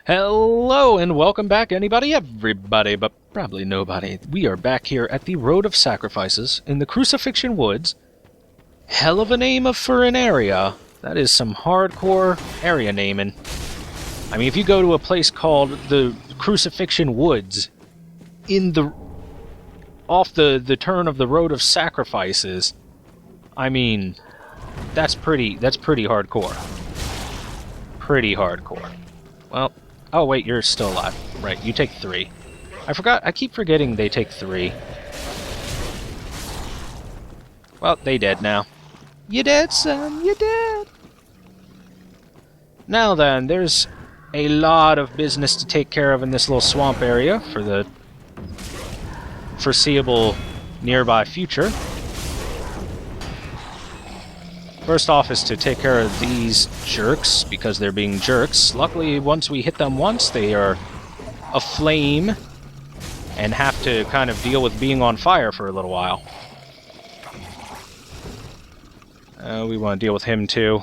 Hello and welcome back, everybody, but probably nobody. We are back here at the Road of Sacrifices in the Crucifixion Woods. Hell of a name for an area. That is some hardcore area naming. I mean, if you go to a place called the Crucifixion Woods off the turn of the Road of Sacrifices, I mean, that's pretty hardcore. Pretty hardcore. Well, oh wait, you're still alive. Right, you take 3. I keep forgetting they take 3. Well, they dead now. You dead, son, you dead! Now then, there's a lot of business to take care of in this little swamp area for the foreseeable nearby future. First off is to take care of these jerks, because they're being jerks. Luckily, once we hit them once, they are aflame and have to kind of deal with being on fire for a little while. We want to deal with him too.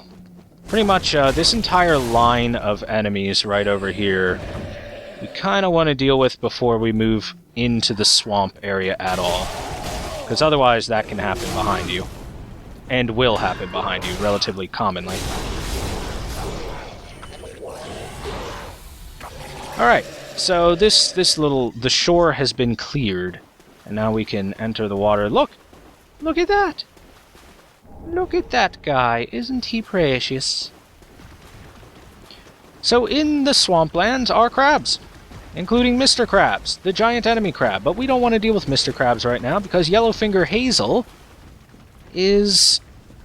Pretty much this entire line of enemies right over here, we kind of want to deal with before we move into the swamp area at all. Because otherwise that can happen behind you. And will happen behind you relatively commonly. Alright, so the shore has been cleared. And now we can enter the water. Look! Look at that! Look at that guy, isn't he precious? So in the swamplands are crabs, including Mr. Krabs, the giant enemy crab. But we don't want to deal with Mr. Krabs right now because Yellowfinger Hazel is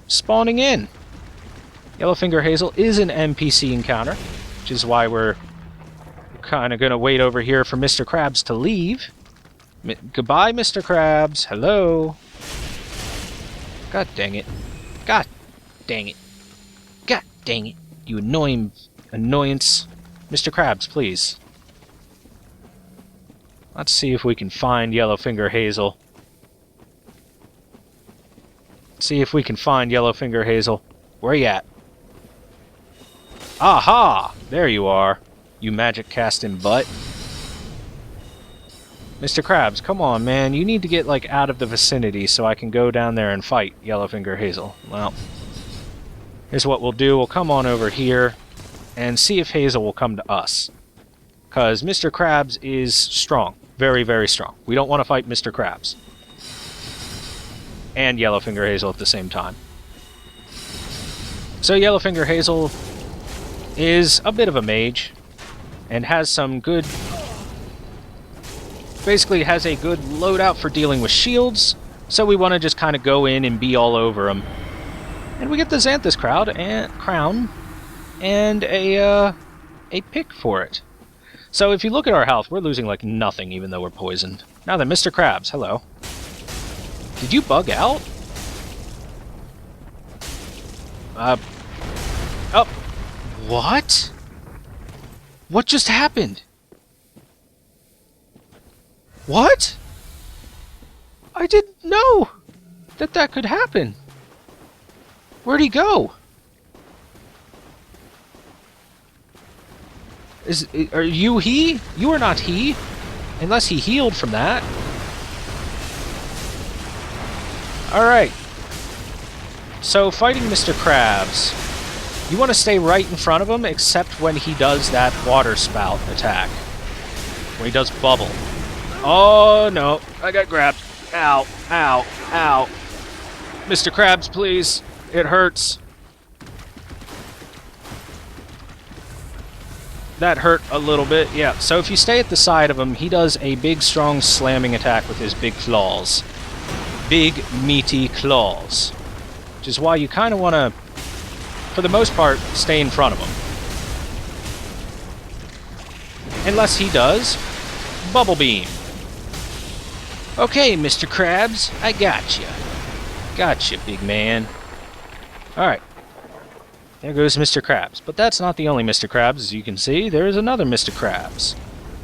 spawning in. Yellowfinger Hazel is an NPC encounter, which is why we're kind of going to wait over here for Mr. Krabs to leave. Goodbye, Mr. Krabs. Hello. God dang it. God dang it. God dang it. You annoying annoyance. Mr. Krabs, please. Let's see if we can find Yellowfinger Hazel. See if we can find Yellowfinger Hazel. Where you at? Aha! There you are, you magic casting butt. Mr. Krabs, come on, man. You need to get, like, out of the vicinity so I can go down there and fight Yellowfinger Hazel. Well, here's what we'll do. We'll come on over here and see if Hazel will come to us. Because Mr. Krabs is strong. Very, very strong. We don't want to fight Mr. Krabs. And Yellowfinger Hazel at the same time. So Yellowfinger Hazel is a bit of a mage and has some good... basically has a good loadout for dealing with shields, so we want to just kind of go in and be all over him. And we get the Xanthus crown and a pick for it. So if you look at our health, we're losing like nothing even though we're poisoned. Now then, Mr. Krabs, hello. Did you bug out? Oh. What? What just happened? What? I didn't know that could happen. Where'd he go? Are you he? You are not he. Unless he healed from that. Alright. So, fighting Mr. Krabs, you want to stay right in front of him, except when he does that water spout attack. When he does bubble. Oh, no. I got grabbed. Ow. Ow. Ow. Mr. Krabs, please. It hurts. That hurt a little bit. Yeah, so if you stay at the side of him, he does a big, strong slamming attack with his big claws. Big, meaty claws. Which is why you kind of want to, for the most part, stay in front of him. Unless he does Bubble Beam. Okay, Mr. Krabs, I gotcha. Gotcha, big man. Alright. There goes Mr. Krabs. But that's not the only Mr. Krabs, as you can see. There is another Mr. Krabs.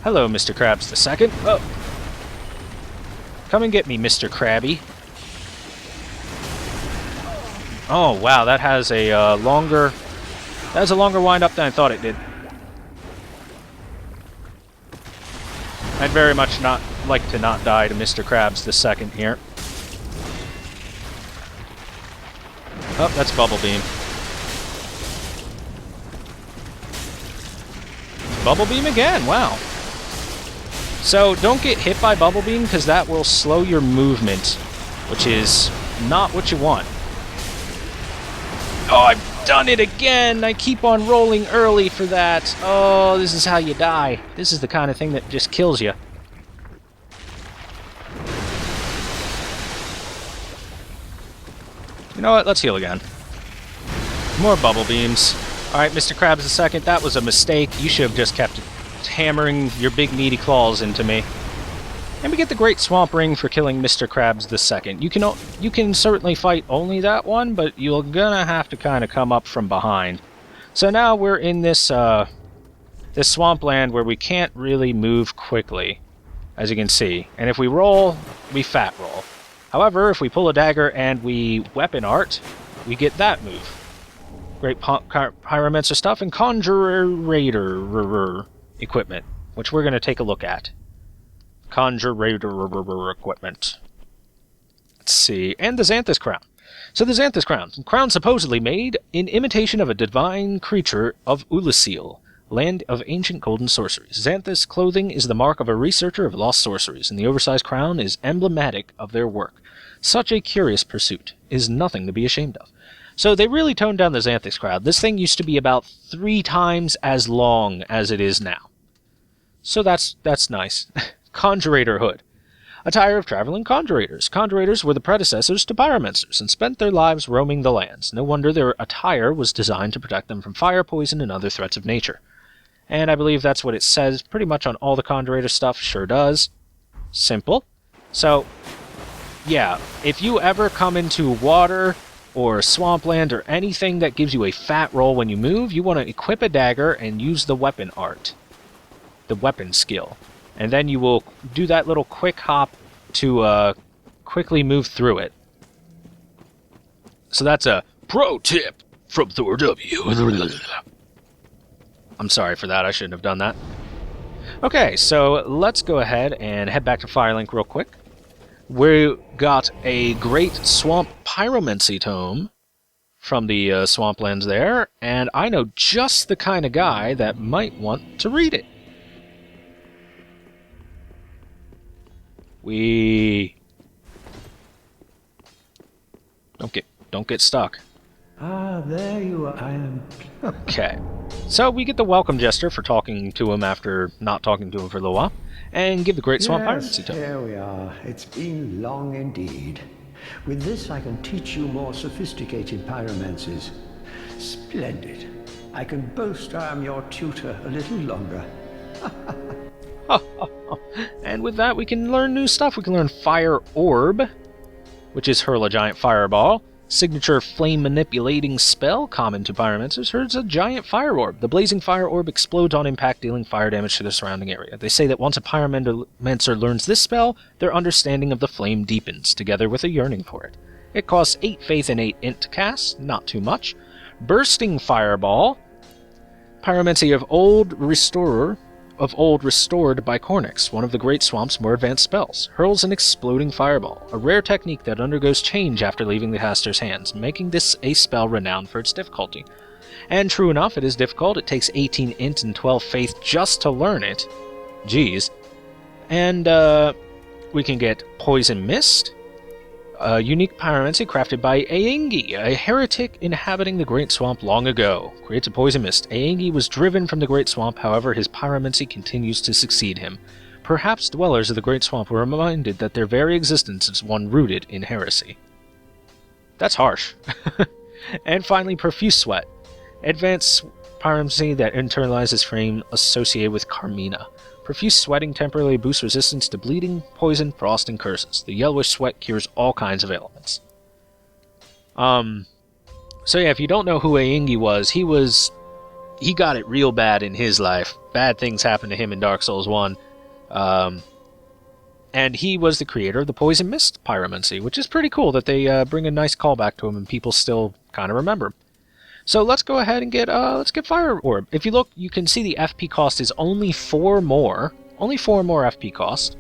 Hello, Mr. Krabs the second. Oh. Come and get me, Mr. Krabby. Oh, wow, that has a longer wind-up than I thought it did. I'd very much not like to not die to Mr. Krabs the second here. Oh, that's Bubble Beam. Bubble Beam again, wow. So don't get hit by Bubble Beam because that will slow your movement, which is not what you want. Oh, I've done it again! I keep on rolling early for that. Oh, this is how you die. This is the kind of thing that just kills you. You know what? Let's heal again. More Bubble Beams. Alright, Mr. Krabs the second, that was a mistake. You should have just kept hammering your big meaty claws into me. And we get the Great Swamp Ring for killing Mr. Krabs the second. You can certainly fight only that one, but you're gonna have to kind of come up from behind. So now we're in this this swampland where we can't really move quickly, as you can see. And if we roll, we fat roll. However, if we pull a dagger and we weapon art, we get that move. Great pyromancer stuff and conjurator equipment, which we're going to take a look at. Conjurator equipment. Let's see. And the Xanthus Crown. So the Xanthus Crown. Crown supposedly made in imitation of a divine creature of Ulasil, land of ancient golden sorceries. Xanthus clothing is the mark of a researcher of lost sorceries, and the oversized crown is emblematic of their work. Such a curious pursuit is nothing to be ashamed of. So they really toned down the Xanthus Crown. This thing used to be about 3 times as long as it is now. So that's nice. Conjurator Hood. Attire of traveling conjurators. Conjurators were the predecessors to pyromancers and spent their lives roaming the lands. No wonder their attire was designed to protect them from fire, poison, and other threats of nature. And I believe that's what it says pretty much on all the conjurator stuff. Sure does. Simple. So, yeah, if you ever come into water or swampland or anything that gives you a fat roll when you move, you want to equip a dagger and use the weapon art. The weapon skill. And then you will do that little quick hop to quickly move through it. So that's a pro tip from ThorW. I'm sorry for that, I shouldn't have done that. Okay, so let's go ahead and head back to Firelink real quick. We got a Great Swamp Pyromancy Tome from the swamplands there, and I know just the kind of guy that might want to read it. Don't get stuck. Ah, there you are. I am. Okay. So we get the welcome gesture for talking to him after not talking to him for a little while, and give the Great Swamp Pyromancy Tome. Here we are. It's been long indeed. With this, I can teach you more sophisticated pyromancies. Splendid. I can boast I am your tutor a little longer. And with that, we can learn new stuff. We can learn Fire Orb, which is hurl a giant fireball. Signature flame manipulating spell, common to pyromancers, hurls a giant fire orb. The blazing fire orb explodes on impact, dealing fire damage to the surrounding area. They say that once a pyromancer learns this spell, their understanding of the flame deepens, together with a yearning for it. It costs 8 faith and 8 int to cast, not too much. Bursting Fireball, pyromancy of old restored by Cornix, one of the Great Swamp's more advanced spells. Hurls an exploding fireball, a rare technique that undergoes change after leaving the caster's hands, making this a spell renowned for its difficulty. And true enough, it is difficult. It takes 18 int and 12 faith just to learn it. Jeez. And we can get Poison Mist, a unique pyromancy crafted by Aengi, a heretic inhabiting the Great Swamp long ago. Creates a poison mist. Aengi was driven from the Great Swamp, however his pyromancy continues to succeed him. Perhaps dwellers of the Great Swamp were reminded that their very existence is one rooted in heresy. That's harsh. And finally, Profuse Sweat. Advanced pyromancy that internalizes flame associated with Carmina. Profuse sweating temporarily boosts resistance to bleeding, poison, frost, and curses. The yellowish sweat cures all kinds of ailments. So yeah, if you don't know who Aengi was, he got it real bad in his life. Bad things happened to him in Dark Souls 1. And he was the creator of the Poison Mist pyromancy, which is pretty cool that they bring a nice callback to him and people still kind of remember him. So let's go ahead and get Fire Orb. If you look, you can see the FP cost is only 4 more Only 4 more FP cost,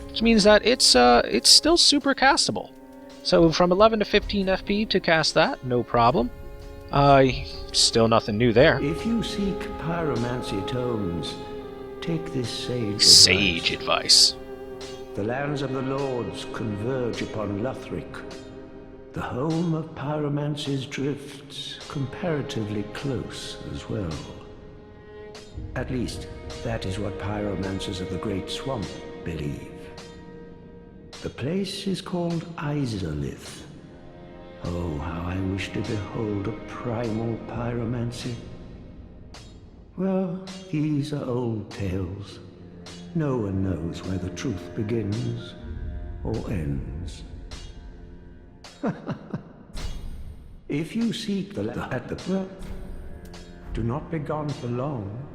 which means that it's still super castable. So from 11 to 15 FP to cast that, no problem. Still nothing new there. If you seek pyromancy tomes, take this Sage advice. The lands of the lords converge upon Lothric. The home of pyromancy's drifts comparatively close as well. At least, that is what pyromancers of the Great Swamp believe. The place is called Izalith. Oh, how I wish to behold a primal pyromancy. Well, these are old tales. No one knows where the truth begins or ends. If you seek at the do not be gone for long.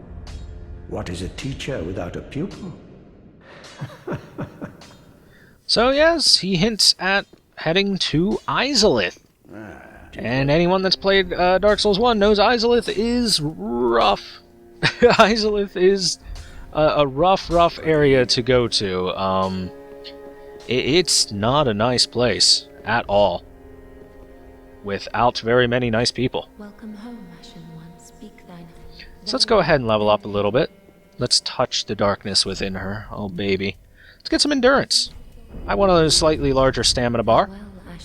What is a teacher without a pupil? So yes, he hints at heading to Izalith. And anyone that's played Dark Souls 1 knows Izalith is rough. Izalith is a rough area to go to. It's not a nice place at all. Without very many nice people. Welcome home, Ashen One. Speak thine. So let's go ahead and level up a little bit. Let's touch the darkness within her. Oh, baby. Let's get some endurance. I want a slightly larger stamina bar.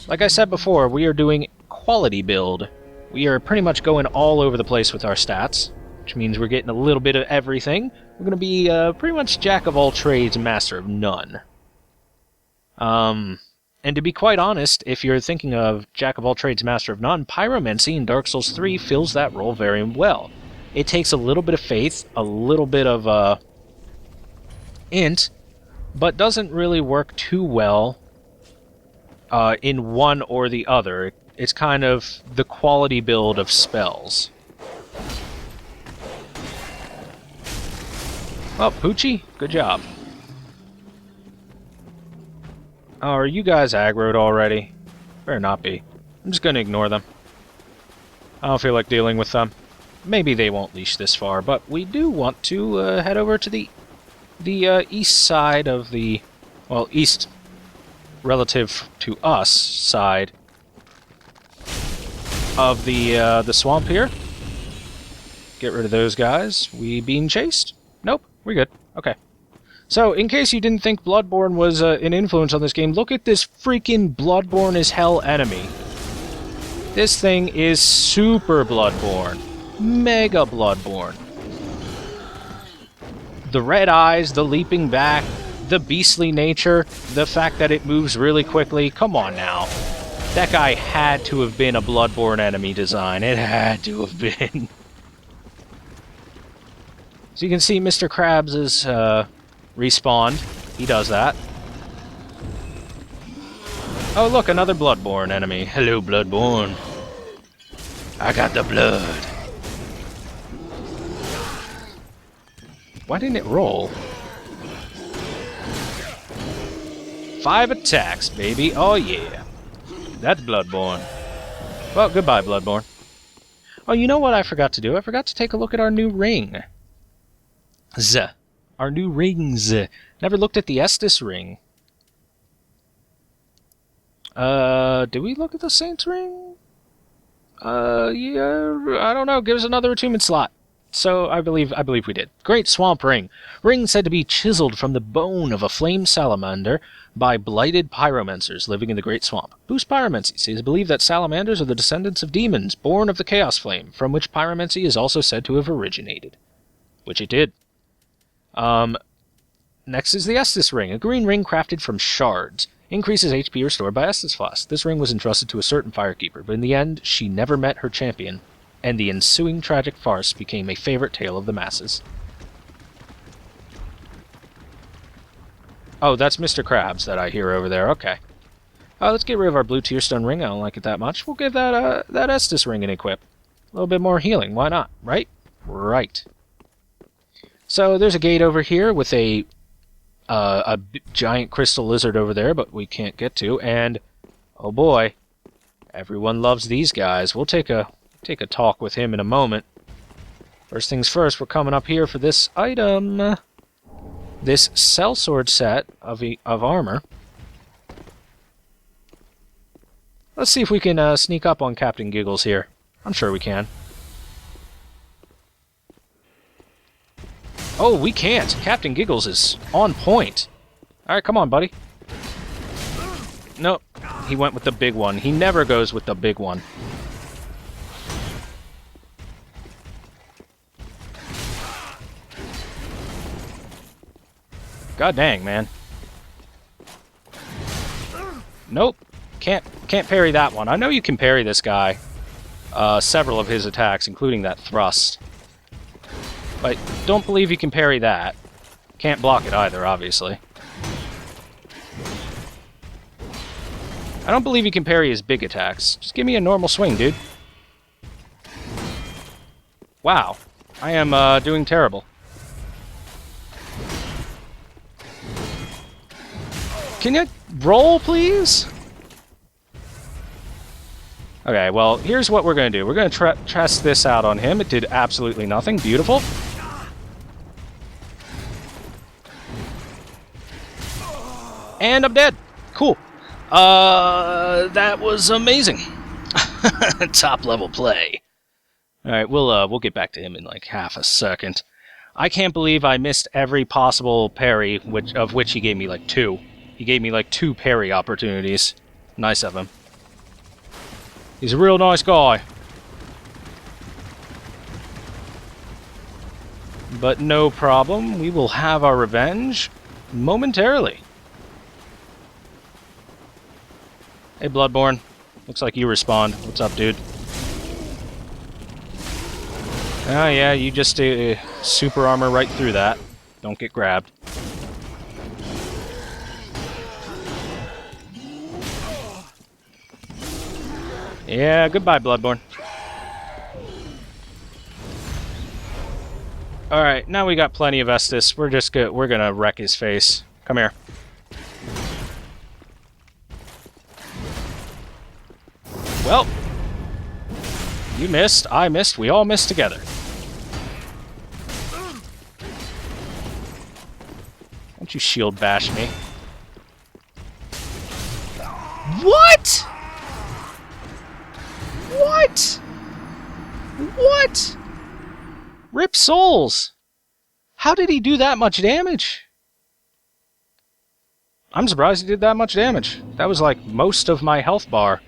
Like I said before, we are doing quality build. We are pretty much going all over the place with our stats, which means we're getting a little bit of everything. We're going to be pretty much jack of all trades, master of none. And to be quite honest, if you're thinking of jack of all trades, master of none, pyromancy in Dark Souls 3 fills that role very well. It takes a little bit of faith, a little bit of int, but doesn't really work too well in one or the other. It's kind of the quality build of spells. Oh, Poochie, good job. Oh, are you guys aggroed already? Better not be. I'm just going to ignore them. I don't feel like dealing with them. Maybe they won't leash this far, but we do want to head over to the east side of the... well, east relative to us side of the swamp here. Get rid of those guys. We being chased? Nope, we're good. Okay. So, in case you didn't think Bloodborne was an influence on this game, look at this freaking Bloodborne as hell enemy. This thing is super Bloodborne. Mega Bloodborne. The red eyes, the leaping back, the beastly nature, the fact that it moves really quickly. Come on now. That guy had to have been a Bloodborne enemy design. It had to have been. So you can see Mr. Krabs is... respawned. He does that. Oh, look, another Bloodborne enemy. Hello, Bloodborne. I got the blood. Why didn't it roll? 5 attacks, baby. Oh, yeah. That's Bloodborne. Well, goodbye, Bloodborne. Oh, you know what I forgot to do? I forgot to take a look at our new ring. Our new rings. Never looked at the Estus ring. Did we look at the Saint's ring? Yeah, I don't know. Give us another attunement slot. So, I believe we did. Great Swamp Ring. Ring said to be chiseled from the bone of a flame salamander by blighted pyromancers living in the Great Swamp. Boost pyromancy. It is believed that salamanders are the descendants of demons, born of the Chaos Flame, from which pyromancy is also said to have originated. Which it did. Next is the Estus Ring, a green ring crafted from shards. Increases HP restored by Estus Flask. This ring was entrusted to a certain firekeeper, but in the end, she never met her champion, and the ensuing tragic farce became a favorite tale of the masses. Oh, that's Mr. Krabs that I hear over there. Okay. Let's get rid of our blue Tearstone ring. I don't like it that much. We'll give that Estus ring an equip. A little bit more healing. Why not? Right? Right. So there's a gate over here with a giant crystal lizard over there, but we can't get to. And oh boy, everyone loves these guys. We'll take a talk with him in a moment. First things first, we're coming up here for this item. this sellsword set of armor. Let's see if we can sneak up on Captain Giggles here. I'm sure we can. Oh, we can't. Captain Giggles is on point. Alright, come on, buddy. Nope. He went with the big one. He never goes with the big one. God dang, man. Nope. Can't parry that one. I know you can parry this guy. Several of his attacks, including that thrust. But don't believe you can parry that. Can't block it either, obviously. I don't believe you can parry his big attacks. Just give me a normal swing, dude. Wow. I am doing terrible. Can you roll, please? Okay, well, here's what we're going to do. We're going to test this out on him. It did absolutely nothing. Beautiful. And I'm dead. Cool. That was amazing. Top level play. Alright, we'll get back to him in like half a second. I can't believe I missed every possible parry, of which he gave me like 2. He gave me like 2 parry opportunities. Nice of him. He's a real nice guy. But no problem. We will have our revenge momentarily. Hey, Bloodborne. Looks like you respawned. What's up, dude? Oh, yeah, you just super armor right through that. Don't get grabbed. Yeah, goodbye, Bloodborne. Alright, now we got plenty of Estus. We're gonna wreck his face. Come here. Well, you missed, I missed, we all missed together. Don't you shield bash me. What? What? What? Rip souls. How did he do that much damage? I'm surprised he did that much damage. That was like most of my health bar.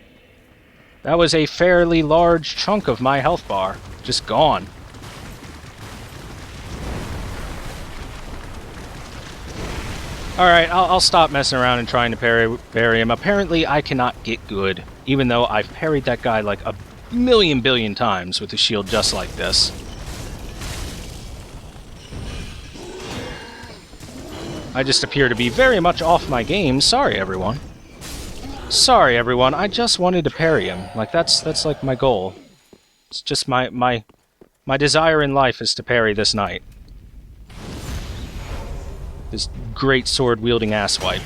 That was a fairly large chunk of my health bar. Just gone. Alright, I'll stop messing around and trying to parry him. Apparently, I cannot get good, even though I've parried that guy like a million billion times with a shield just like this. I just appear to be very much off my game. Sorry, everyone. Sorry, everyone. I just wanted to parry him. Like, that's like my goal. It's just my desire in life is to parry this knight. This great sword-wielding asswipe.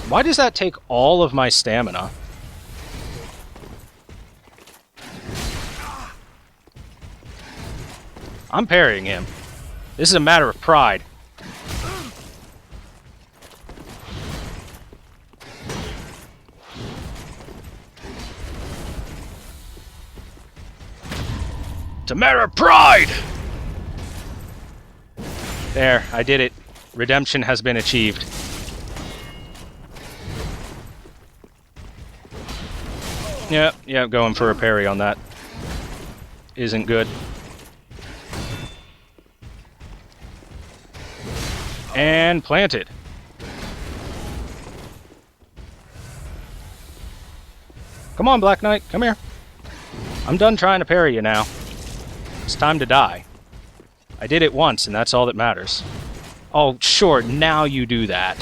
Why does that take all of my stamina? I'm parrying him. This is a matter of pride. It's a matter of pride! There, I did it. Redemption has been achieved. Yep, going for a parry on that. Isn't good. And planted. Come on, Black Knight, come here. I'm done trying to parry you now. It's time to die. I did it once, and that's all that matters. Oh, sure, now you do that.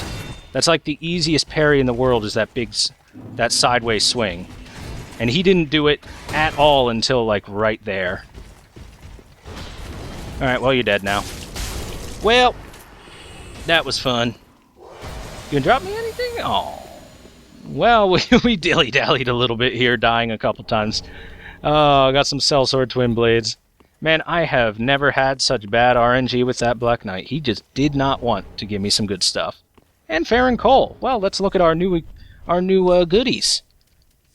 That's like the easiest parry in the world is that sideways swing. And he didn't do it at all until, like, right there. Alright, well, you're dead now. Well, that was fun. You gonna drop me anything? Oh. Well, we dilly-dallied a little bit here, dying a couple times. Oh, I got some Sellsword Twin Blades. Man, I have never had such bad RNG with that Black Knight. He just did not want to give me some good stuff. And Farron Coal. Well, let's look at our new goodies.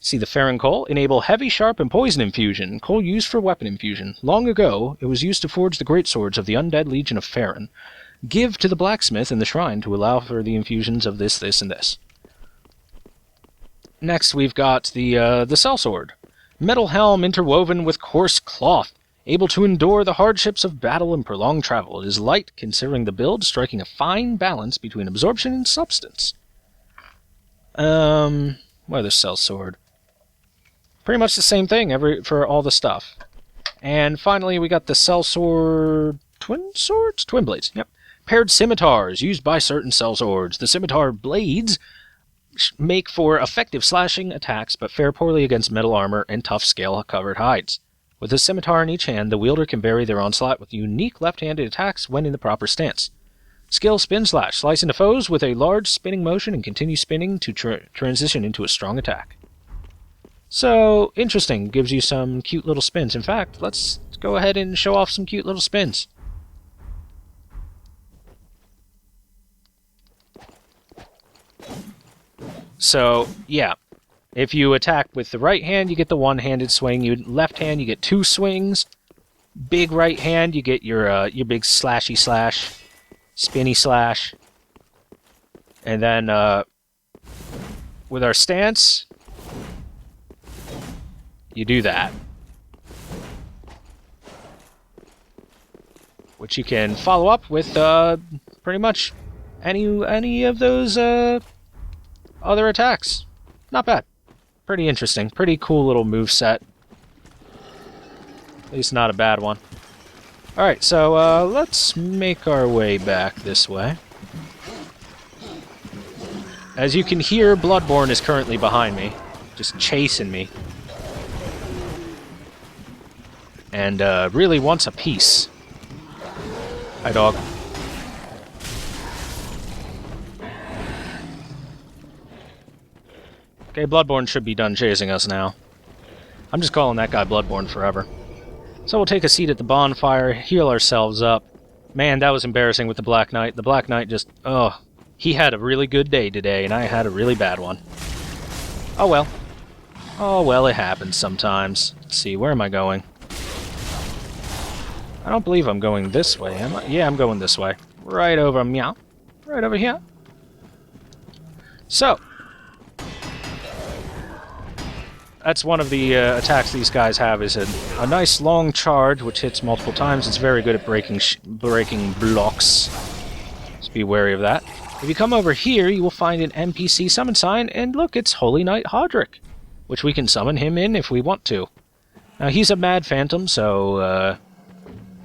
See the Farron Coal? Enable heavy, sharp, and poison infusion. Coal used for weapon infusion. Long ago, it was used to forge the great swords of the undead legion of Farron. Give to the blacksmith in the shrine to allow for the infusions of this, this, and this. Next, we've got the sellsword. Metal helm interwoven with coarse cloth. Able to endure the hardships of battle and prolonged travel. It is light, considering the build, striking a fine balance between absorption and substance. What other sellsword? Pretty much the same thing for all the stuff. And finally, we got the sellsword... Twin swords? Twin blades, yep. Paired scimitars, used by certain sellswords. The scimitar blades make for effective slashing attacks, but fare poorly against metal armor and tough scale-covered hides. With a scimitar in each hand, the wielder can vary their onslaught with unique left-handed attacks when in the proper stance. Skill Spin Slash. Slice into foes with a large spinning motion and continue spinning to transition into a strong attack. So, interesting. Gives you some cute little spins. In fact, let's go ahead and show off some cute little spins. So, yeah. If you attack with the right hand, you get the one-handed swing. Left hand, you get two swings. Big right hand, you get your big slashy slash, spinny slash. And then with our stance, you do that. Which you can follow up with pretty much any of those other attacks. Not bad. Pretty interesting. Pretty cool little move set. At least not a bad one. Alright, so let's make our way back this way. As you can hear, Bloodborne is currently behind me. Just chasing me. And really wants a piece. Hi, dog. Okay, Bloodborne should be done chasing us now. I'm just calling that guy Bloodborne forever. So we'll take a seat at the bonfire, heal ourselves up. Man, that was embarrassing with the Black Knight. The Black Knight just... oh, he had a really good day today, and I had a really bad one. Oh well. Oh well, it happens sometimes. Let's see, where am I going? I don't believe I'm going this way, am I? Yeah, I'm going this way. Right over, meow. Right over here. So... that's one of the attacks these guys have, is a nice long charge, which hits multiple times. It's very good at breaking blocks. Just be wary of that. If you come over here, you will find an NPC summon sign, and look, it's Holy Knight Hodrick, which we can summon him in if we want to. Now, he's a mad phantom, so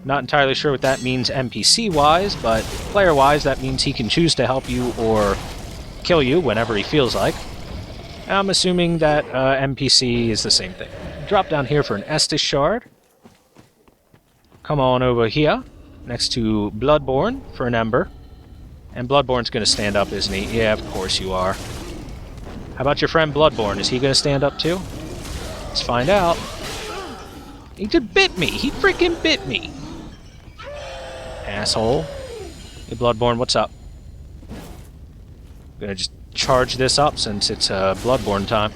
not entirely sure what that means NPC-wise, but player-wise, that means he can choose to help you or kill you whenever he feels like. I'm assuming that NPC is the same thing. Drop down here for an Estus Shard. Come on over here, next to Bloodborne for an Ember. And Bloodborne's going to stand up, isn't he? Yeah, of course you are. How about your friend Bloodborne? Is he going to stand up too? Let's find out. He just bit me! He freaking bit me! Asshole. Hey, Bloodborne, what's up? Gonna just charge this up since it's Bloodborne time.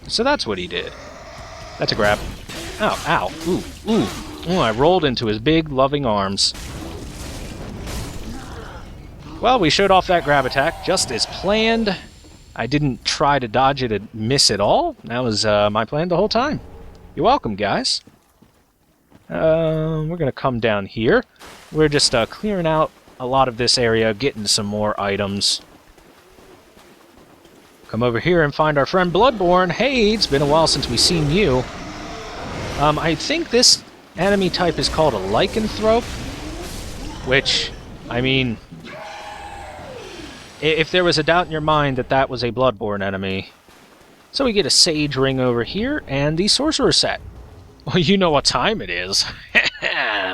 So that's what he did. That's a grab. Ow, ow, ooh, ooh. Ooh, I rolled into his big, loving arms. Well, we showed off that grab attack just as planned. I didn't try to dodge it and miss it all. That was my plan the whole time. You're welcome, guys. We're gonna come down here. We're just clearing out a lot of this area, getting some more items. Come over here and find our friend Bloodborne. Hey, it's been a while since we've seen you. I think this enemy type is called a lycanthrope, which, I mean, if there was a doubt in your mind that that was a Bloodborne enemy. So we get a Sage Ring over here, and the Sorcerer set. Well, you know what time it is.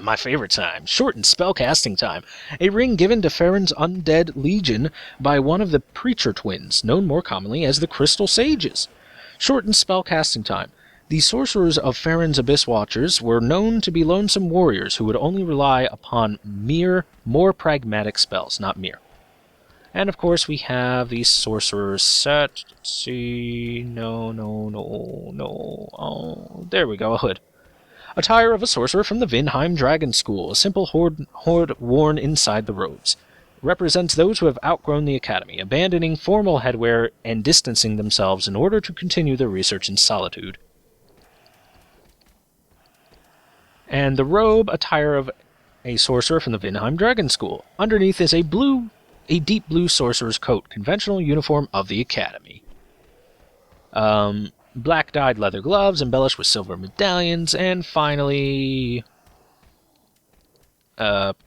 My favorite time. Shortened spellcasting time. A ring given to Farron's undead legion by one of the Preacher twins, known more commonly as the Crystal Sages. Shortened spellcasting time. The sorcerers of Farron's Abyss Watchers were known to be lonesome warriors who would only rely upon more pragmatic spells, not mere. And of course we have the sorcerer's set. Let's see. No. Oh, there we go, a hood. Attire of a sorcerer from the Vinheim Dragon School, a simple hood worn inside the robes. Represents those who have outgrown the academy, abandoning formal headwear and distancing themselves in order to continue their research in solitude. And the robe, attire of a sorcerer from the Vinheim Dragon School. Underneath is a deep blue sorcerer's coat, conventional uniform of the academy. Black dyed leather gloves, embellished with silver medallions, and finally... black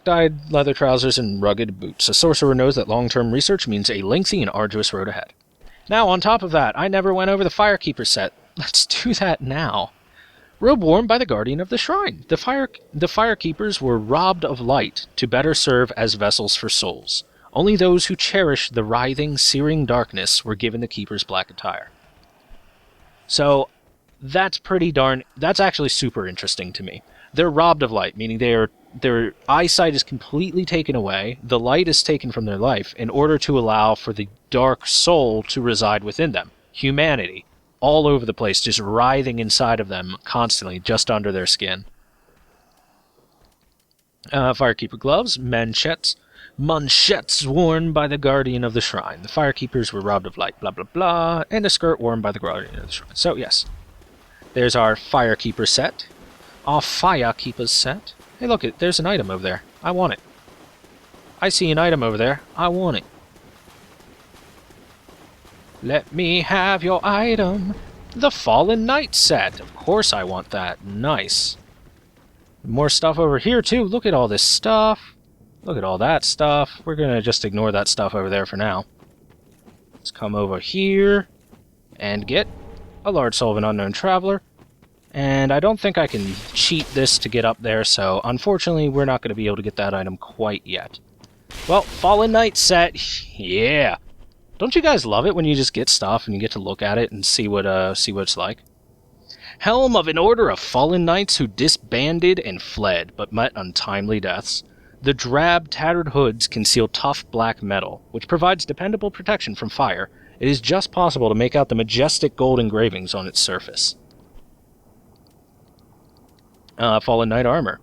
dyed leather trousers and rugged boots. A sorcerer knows that long-term research means a lengthy and arduous road ahead. Now, on top of that, I never went over the Firekeeper set. Let's do that now. Robe worn by the Guardian of the Shrine. The Firekeepers were robbed of light to better serve as vessels for souls. Only those who cherished the writhing, searing darkness were given the Keeper's black attire. So, that's actually super interesting to me. They're robbed of light, meaning their eyesight is completely taken away, the light is taken from their life, in order to allow for the dark soul to reside within them. Humanity, all over the place, just writhing inside of them constantly, just under their skin. Firekeeper gloves, manchettes worn by the Guardian of the Shrine. The Firekeepers were robbed of light, blah blah blah, and a skirt worn by the Guardian of the Shrine. So yes, there's our Firekeeper set. Our Firekeeper's set. Hey look, there's an item over there. I want it. I see an item over there. I want it. Let me have your item. The Fallen Knight set. Of course I want that. Nice. More stuff over here too. Look at all this stuff. Look at all that stuff. We're going to just ignore that stuff over there for now. Let's come over here and get a large soul of an unknown traveler. And I don't think I can cheat this to get up there, so unfortunately we're not going to be able to get that item quite yet. Well, Fallen Knight set. Yeah. Don't you guys love it when you just get stuff and you get to look at it and see what it's like? Helm of an order of fallen knights who disbanded and fled, but met untimely deaths. The drab, tattered hoods conceal tough black metal, which provides dependable protection from fire. It is just possible to make out the majestic gold engravings on its surface. Fallen Knight armor.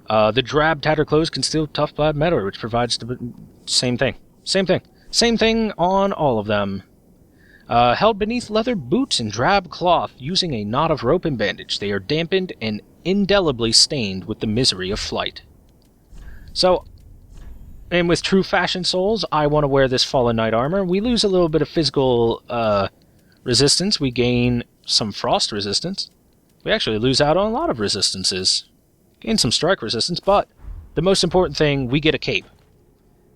The drab, tattered clothes conceal tough black metal, which provides same thing. Same thing on all of them. Held beneath leather boots and drab cloth, using a knot of rope and bandage, they are dampened and indelibly stained with the misery of flight. So, and with true fashion souls, I want to wear this Fallen Knight armor. We lose a little bit of physical resistance. We gain some frost resistance. We actually lose out on a lot of resistances. Gain some strike resistance, but the most important thing, we get a cape.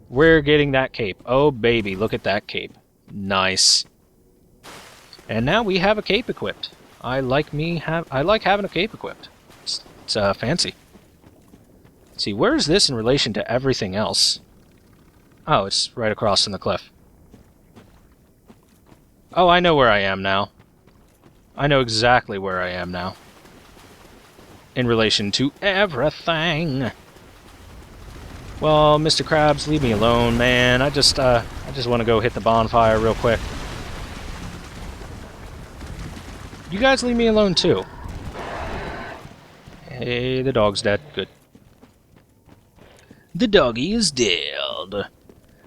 We're getting that cape. Oh baby, look at that cape. Nice. And now we have a cape equipped. I like having a cape equipped. It's fancy. Let's see, where is this in relation to everything else? Oh, it's right across from the cliff. Oh, I know where I am now. I know exactly where I am now. In relation to everything. Well, Mr. Krabs, leave me alone, man. I just want to go hit the bonfire real quick. You guys leave me alone, too. Hey, the dog's dead. Good. The doggy is dead.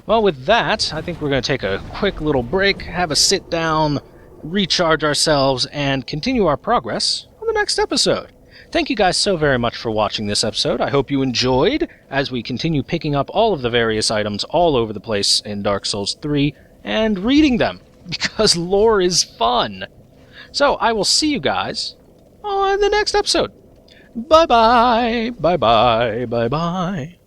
Well, with that, I think we're going to take a quick little break, have a sit down, recharge ourselves, and continue our progress on the next episode. Thank you guys so very much for watching this episode. I hope you enjoyed as we continue picking up all of the various items all over the place in Dark Souls 3 and reading them, because lore is fun. So, I will see you guys on the next episode. Bye-bye, bye-bye, bye-bye.